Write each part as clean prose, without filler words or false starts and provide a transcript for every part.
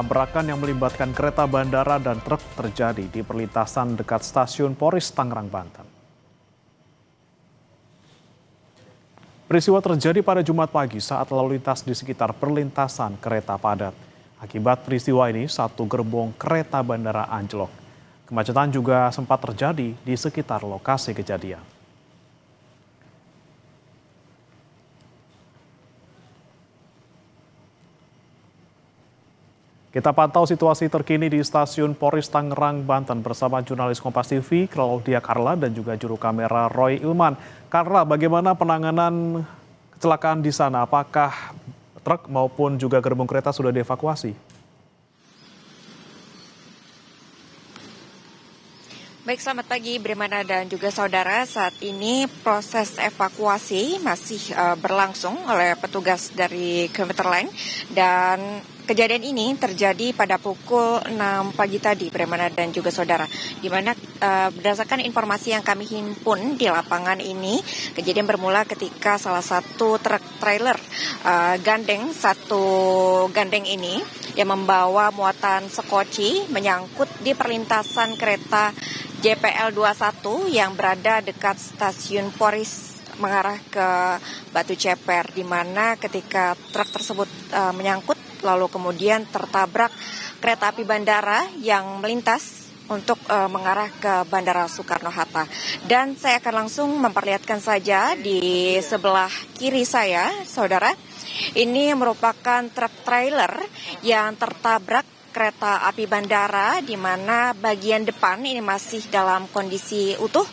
Tabrakan yang melibatkan kereta bandara dan truk terjadi di perlintasan dekat stasiun Poris, Tangerang, Banten. Peristiwa terjadi pada Jumat pagi saat lalu lintas di sekitar perlintasan kereta padat. Akibat peristiwa ini, satu gerbong kereta bandara anjlok. Kemacetan juga sempat terjadi di sekitar lokasi kejadian. Kita pantau situasi terkini di stasiun Poris Tangerang, Banten bersama jurnalis Kompas TV, Claudia Carla, dan juga juru kamera Roy Ilman. Carla, bagaimana penanganan kecelakaan di sana? Apakah truk maupun juga gerbong kereta sudah dievakuasi? Baik, selamat pagi Bremana dan juga saudara. Saat ini proses evakuasi masih berlangsung oleh petugas dari Komuter Line dan kejadian ini terjadi pada pukul 6 pagi tadi, Bremana dan juga saudara. Di mana berdasarkan informasi yang kami himpun di lapangan ini, kejadian bermula ketika salah satu truk trailer satu gandeng ini yang membawa muatan sekoci menyangkut di perlintasan kereta JPL 21 yang berada dekat stasiun Poris mengarah ke Batu Ceper, di mana ketika truk tersebut menyangkut lalu kemudian tertabrak kereta api bandara yang melintas untuk mengarah ke Bandara Soekarno-Hatta. Dan saya akan langsung memperlihatkan saja di sebelah kiri saya, saudara. Ini merupakan truk trailer yang tertabrak kereta api bandara, di mana bagian depan ini masih dalam kondisi utuh.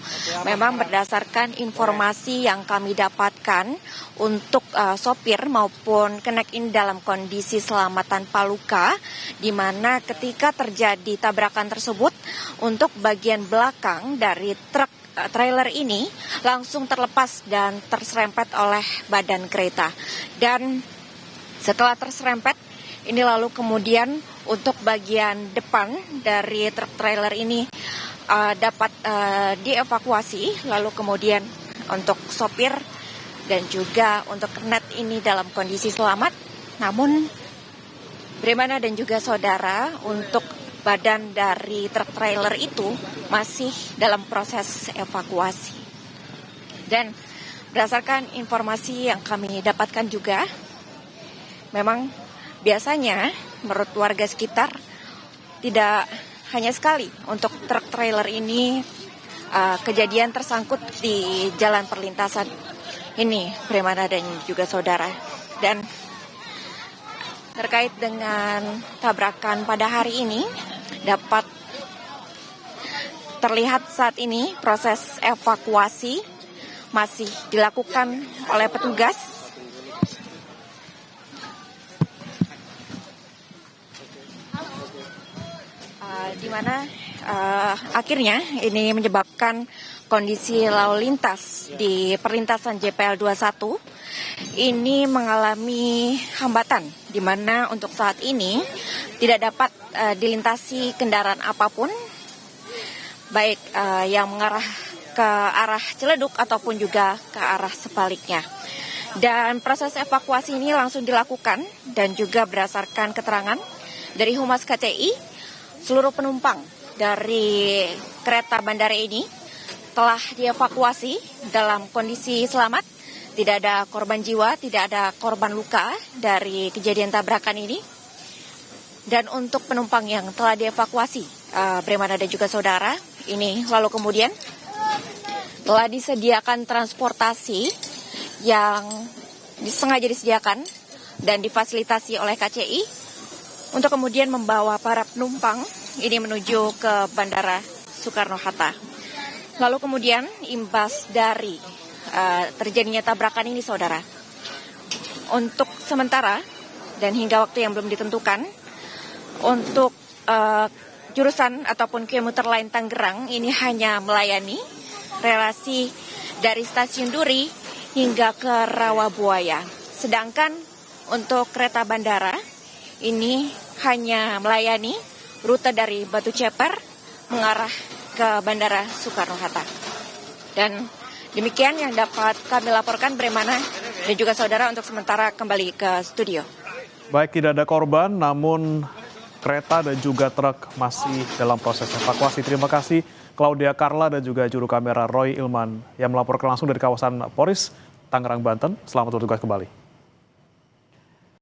Memang berdasarkan informasi yang kami dapatkan, untuk sopir maupun kenek ini dalam kondisi selamat tanpa luka, di mana ketika terjadi tabrakan tersebut, untuk bagian belakang dari truk trailer ini langsung terlepas dan terserempet oleh badan kereta. Dan setelah terserempet, ini lalu kemudian untuk bagian depan dari truk trailer ini dapat dievakuasi, lalu kemudian untuk sopir dan juga untuk kernet ini dalam kondisi selamat. Namun Bremana dan juga saudara, untuk badan dari truk trailer itu masih dalam proses evakuasi. Dan berdasarkan informasi yang kami dapatkan juga, memang biasanya menurut warga sekitar tidak hanya sekali untuk truk trailer ini kejadian tersangkut di jalan perlintasan ini, Bremana dan juga saudara. Dan terkait dengan tabrakan pada hari ini, dapat terlihat saat ini proses evakuasi masih dilakukan oleh petugas. Di mana akhirnya ini menyebabkan kondisi lalu lintas di perlintasan JPL 21 ini mengalami hambatan, di mana untuk saat ini tidak dapat dilintasi kendaraan apapun, baik yang mengarah ke arah Ciledug ataupun juga ke arah sebaliknya. Dan proses evakuasi ini langsung dilakukan, dan juga berdasarkan keterangan dari Humas KCI, seluruh penumpang dari kereta bandara ini telah dievakuasi dalam kondisi selamat. Tidak ada korban jiwa, tidak ada korban luka dari kejadian tabrakan ini. Dan untuk penumpang yang telah dievakuasi, Bremana dan juga saudara, ini lalu kemudian telah disediakan transportasi yang sengaja disediakan dan difasilitasi oleh KCI untuk kemudian membawa para penumpang ini menuju ke Bandara Soekarno-Hatta. Lalu kemudian imbas dari terjadinya tabrakan ini, saudara, untuk sementara dan hingga waktu yang belum ditentukan, untuk jurusan ataupun komuter lain Tangerang ini hanya melayani relasi dari stasiun Duri hingga ke Rawabuaya. Sedangkan untuk kereta bandara ini hanya melayani rute dari Batu Ceper mengarah ke Bandara Soekarno-Hatta. Dan demikian yang dapat kami laporkan, Bremana dan juga saudara, untuk sementara kembali ke studio. Baik, tidak ada korban, namun kereta dan juga truk masih dalam proses evakuasi. Terima kasih Claudia Carla dan juga juru kamera Roy Ilman yang melaporkan langsung dari kawasan Poris, Tangerang, Banten. Selamat bertugas kembali.